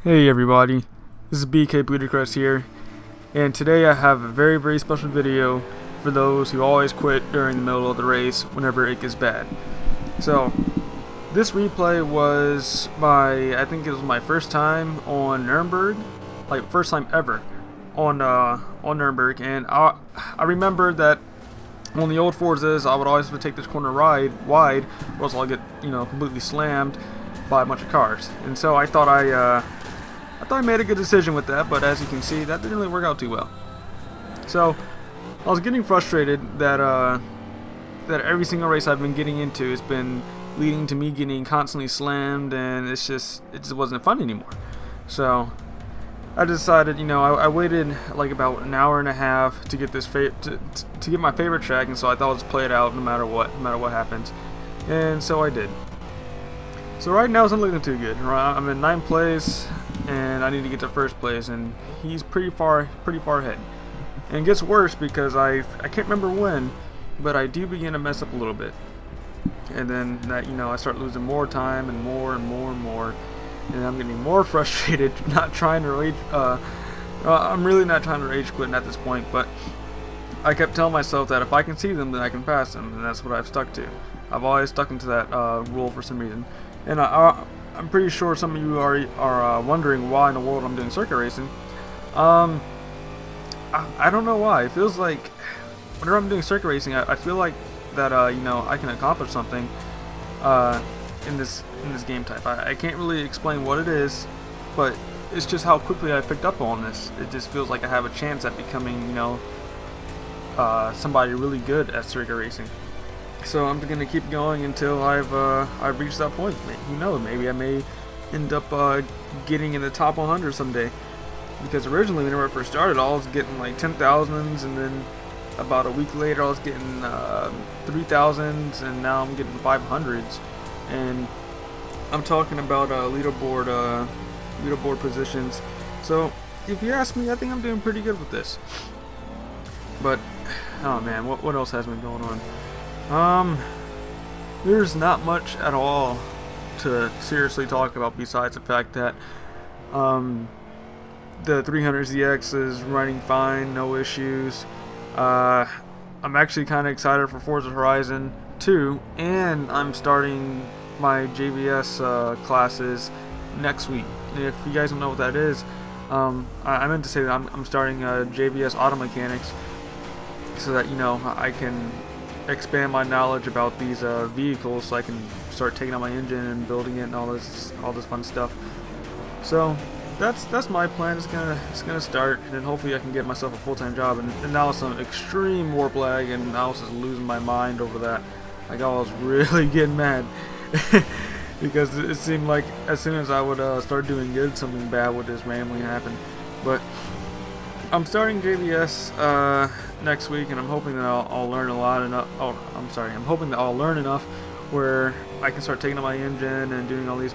Hey everybody, this is BK Bootycrest here, and today I have a very special video for those who always quit during the middle of the race whenever it gets bad. So, this replay was I think it was my first time on Nuremberg, like first time ever on Nuremberg, and I remember that on the old Forzas I would always have to take this corner wide, or else I'll get completely slammed by a bunch of cars, and so I thought I made a good decision with that, but as you can see, that didn't really work out too well. So, I was getting frustrated that that every single race I've been getting into has been leading to me getting constantly slammed, and it just wasn't fun anymore. So, I decided, I waited like about an hour and a half to get this to get my favorite track, and so I thought I'd just play it out no matter what happens, and so I did. So right now it's not looking too good. I'm in 9th place, and I need to get to 1st place, and he's pretty far ahead. And it gets worse because I can't remember when, but I do begin to mess up a little bit, and then that I start losing more time and more, and I'm getting more frustrated. Not trying to rage. I'm really not trying to rage quit at this point, but I kept telling myself that if I can see them, then I can pass them, and that's what I've stuck to. I've always stuck into that rule for some reason. And I'm pretty sure some of you are wondering why in the world I'm doing circuit racing. I don't know why. It feels like whenever I'm doing circuit racing, I feel like that I can accomplish something in this game type. I can't really explain what it is, but it's just how quickly I picked up on this. It just feels like I have a chance at becoming somebody really good at circuit racing. So I'm gonna keep going until I've reached that point. Who knows? Maybe I may end up getting in the top 100 someday. Because originally, whenever I first started, I was getting like 10,000s, and then about a week later, I was getting 3,000s, and now I'm getting 500s. And I'm talking about leaderboard positions. So if you ask me, I think I'm doing pretty good with this. But oh man, what else has been going on? There's not much at all to seriously talk about besides the fact that, the 300ZX is running fine, no issues. I'm actually kind of excited for Forza Horizon 2, and I'm starting my JVS classes next week. And if you guys don't know what that is, I meant to say that I'm starting JVS Auto Mechanics, so that I can expand my knowledge about these vehicles, so I can start taking out my engine and building it and all this fun stuff. So that's my plan. It's gonna start, and then hopefully I can get myself a full-time job. And now it's some extreme warp lag, and I was just losing my mind over that. Like, I was really getting mad because it seemed like as soon as I would start doing good, something bad would just randomly happen. But I'm starting JVS next week, and I'm hoping that I'll learn a lot enough. I'm hoping that I'll learn enough where I can start taking out my engine and doing all these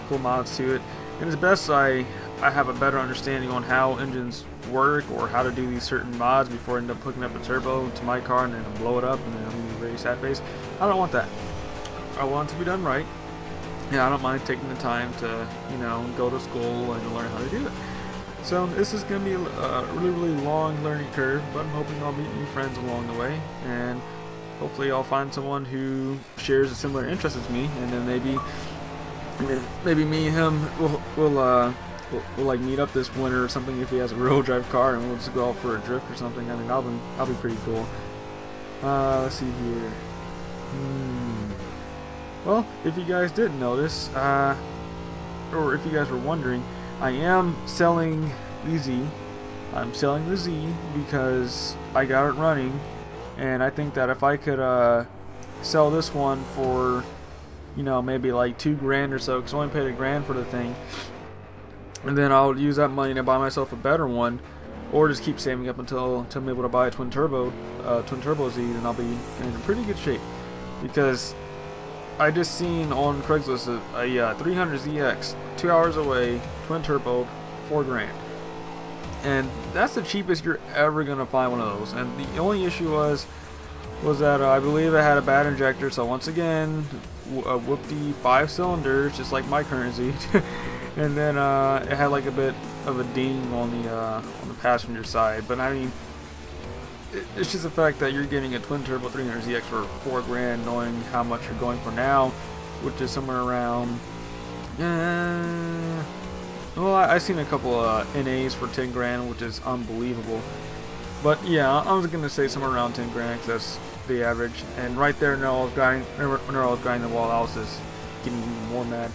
cool mods to it. And it's best I have a better understanding on how engines work, or how to do these certain mods before I end up hooking up a turbo to my car and then blow it up, and then I'm gonna be very sad face. I don't want that. I want it to be done right. Yeah, I don't mind taking the time to go to school and learn how to do it. So this is going to be a really long learning curve, but I'm hoping I'll meet new friends along the way, and hopefully I'll find someone who shares a similar interest as me, and then maybe me and him will like meet up this winter or something if he has a real drive car, and we'll just go out for a drift or something. I mean, that'll be pretty cool. Let's see here. Well, if you guys didn't notice, or if you guys were wondering, I am selling the Z. I'm selling the Z because I got it running, and I think that if I could sell this one for maybe like $2,000 or so, because I only paid $1,000 for the thing, and then I'll use that money to buy myself a better one, or just keep saving up until I'm able to buy a twin turbo Z, and I'll be in pretty good shape. Because I just seen on Craigslist a 300ZX 2 hours away, twin turbo, $4,000, and that's the cheapest you're ever gonna find one of those. And the only issue was that I believe it had a bad injector. So once again, whoop-de 5 cylinders, just like my current Z, and then it had like a bit of a ding on the passenger side. But I mean, it's just the fact that you're getting a twin turbo 300ZX for $4,000, knowing how much you're going for now, which is somewhere around. Well, I've seen a couple NAs for $10,000, which is unbelievable. But yeah, I was gonna say somewhere around $10,000 because that's the average. And right there, when I was grinding the wall, I was just getting even more mad.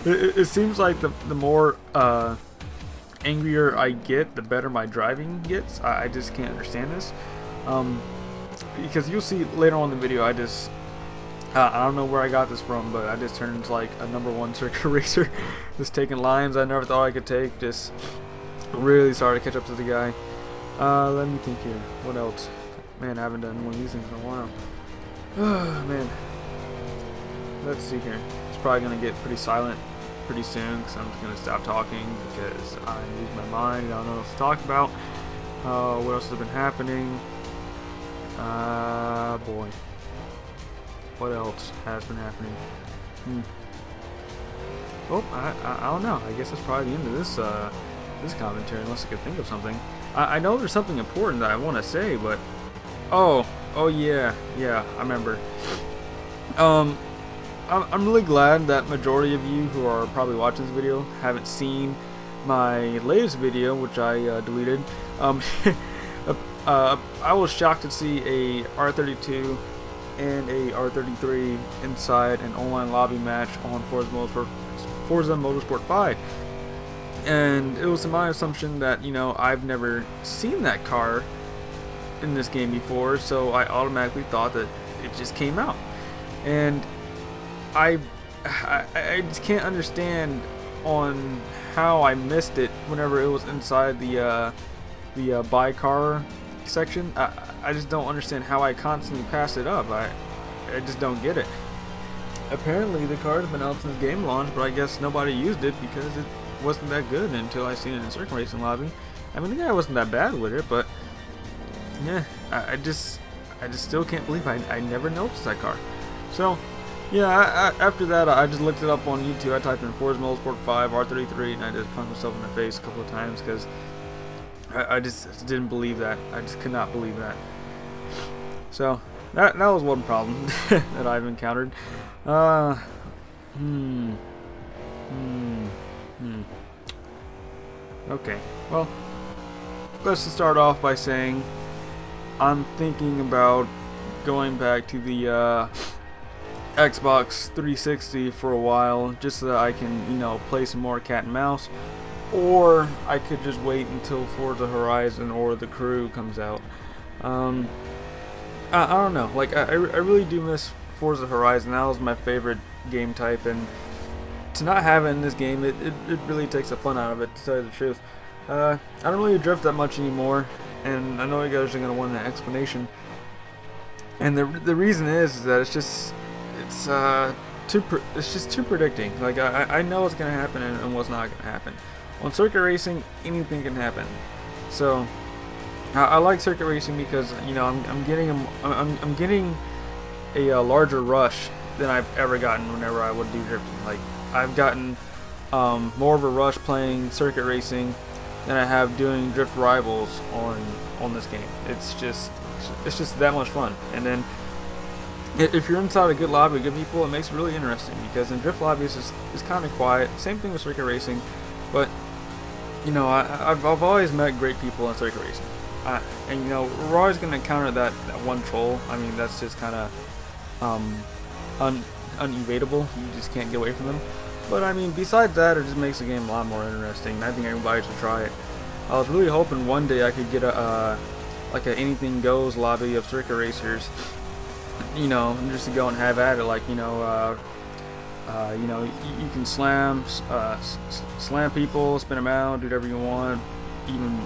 it seems like the more angrier I get, the better my driving gets. I just can't understand this. Because you'll see later on in the video, I don't know where I got this from, but I just turned into like a #1 circuit racer. Just taking lines I never thought I could take. Just really sorry to catch up to the guy. Let me think here. What else? Man, I haven't done one of these things in a while. Man. Let's see here. It's probably going to get pretty silent pretty soon because I'm just going to stop talking because I lose my mind. I don't know what to talk about. What else has been happening? Boy. What else has been happening? Oh, I don't know. I guess that's probably the end of this commentary, unless I could think of something. I know there's something important that I want to say, but oh yeah, I remember. I'm really glad that majority of you who are probably watching this video haven't seen my latest video, which I deleted. I was shocked to see a R32 and a R33 inside an online lobby match on Forza Motorsport 5. And it was my assumption that, you know, I've never seen that car in this game before, so I automatically thought that it just came out. And I just can't understand on how I missed it whenever it was inside the buy car section. I just don't understand how I constantly pass it up. I just don't get it. Apparently the car's been out since game launch, but I guess nobody used it because it wasn't that good until I seen it in circuit racing lobby. I mean, the guy wasn't that bad with it, but yeah, I just still can't believe I never noticed that car. So yeah, after that I just looked it up on YouTube. I typed in Forza Motorsport 5 R33 and I just punched myself in the face a couple of times because I just didn't believe that. I just could not believe that. So that was one problem that I've encountered. Okay, well, let's just start off by saying I'm thinking about going back to the Xbox 360 for a while, just so that I can, you know, play some more cat and mouse, or I could just wait until Forza Horizon or The Crew comes out. I don't know, like I really do miss Forza Horizon. That was my favorite game type, and to not have it in this game, it really takes the fun out of it, to tell you the truth. I don't really drift that much anymore, and I know you guys are going to want an explanation. And the reason is that it's just too predicting. Like I know what's going to happen and what's not going to happen. On circuit racing, anything can happen. So I like circuit racing because, you know, I'm getting a larger rush than I've ever gotten whenever I would do drifting. Like I've gotten more of a rush playing circuit racing than I have doing drift rivals on this game. It's just that much fun. And then if you're inside a good lobby with good people, it makes it really interesting, because in drift lobbies it's kind of quiet. Same thing with circuit racing, but you know, I've always met great people in circuit racing, and you know, we're always going to encounter that one troll. I mean, that's just kind of unevadable. You just can't get away from them. But I mean, besides that, it just makes the game a lot more interesting. I think everybody should try it. I was really hoping one day I could get like a anything goes lobby of circuit racers, you know, just to go and have at it. Like, you know, you can slam people, spin them out, do whatever you want, even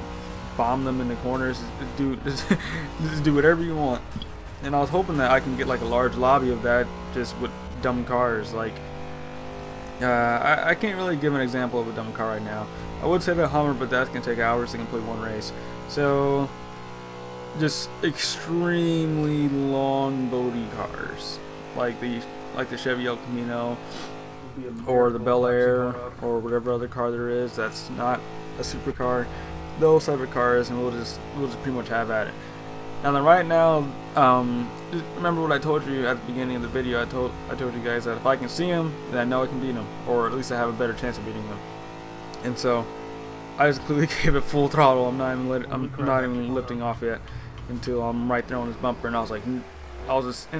bomb them in the corners, just do whatever you want. And I was hoping that I can get like a large lobby of that, just with dumb cars. Like I can't really give an example of a dumb car right now. I would say the Hummer, but that's gonna take hours to complete one race. So just extremely long body cars, like the Chevy El Camino, or the Bel Air, or whatever other car there is that's not a supercar. Those type of cars, and we'll just pretty much have at it. Now then, right now, just remember what I told you at the beginning of the video. I told you guys that if I can see him, then I know I can beat him, or at least I have a better chance of beating him. And so I just clearly gave it full throttle. I'm not even lifting off yet until I'm right there on his bumper, and I was like, what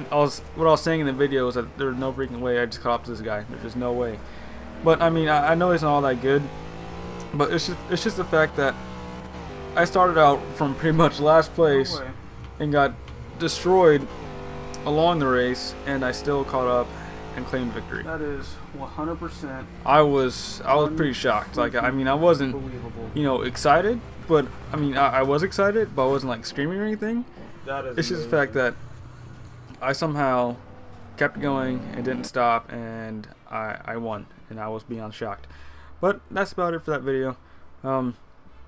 I was saying in the video is that there's no freaking way I just caught up to this guy. There's just no way. But I mean, I know he's not all that good, but it's just the fact that I started out from pretty much last place and got destroyed along the race, and I still caught up and claimed victory. That is 100%. I was pretty shocked. Like, I mean, I wasn't, excited, but I mean, I was excited, but I wasn't like screaming or anything. It's just the fact that I somehow kept going and didn't stop, and I won, and I was beyond shocked. But that's about it for that video.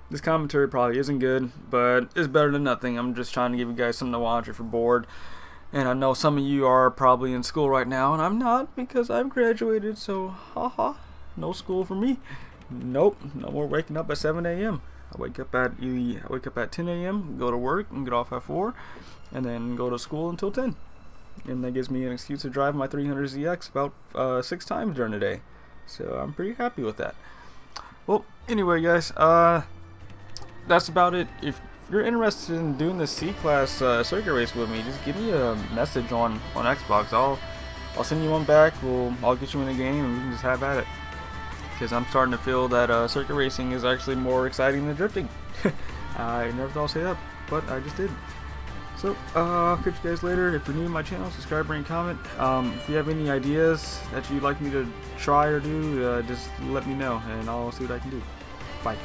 This commentary probably isn't good, but it's better than nothing. I'm just trying to give you guys something to watch if you're bored. And I know some of you are probably in school right now, and I'm not, because I've graduated, so haha, no school for me. Nope, no more waking up at 7 a.m. I wake up at 10 a.m., go to work, and get off at 4, and then go to school until 10. And that gives me an excuse to drive my 300ZX about 6 times during the day. So I'm pretty happy with that. Well, anyway, guys, that's about it. If you're interested in doing the C-Class circuit race with me, just give me a message on Xbox. I'll send you one back. I'll get you in the game, and we can just have at it. Because I'm starting to feel that circuit racing is actually more exciting than drifting. I never thought I'd say that, but I just did. So, I'll catch you guys later. If you're new to my channel, subscribe, rate, and comment. If you have any ideas that you'd like me to try or do, just let me know, and I'll see what I can do. Bye.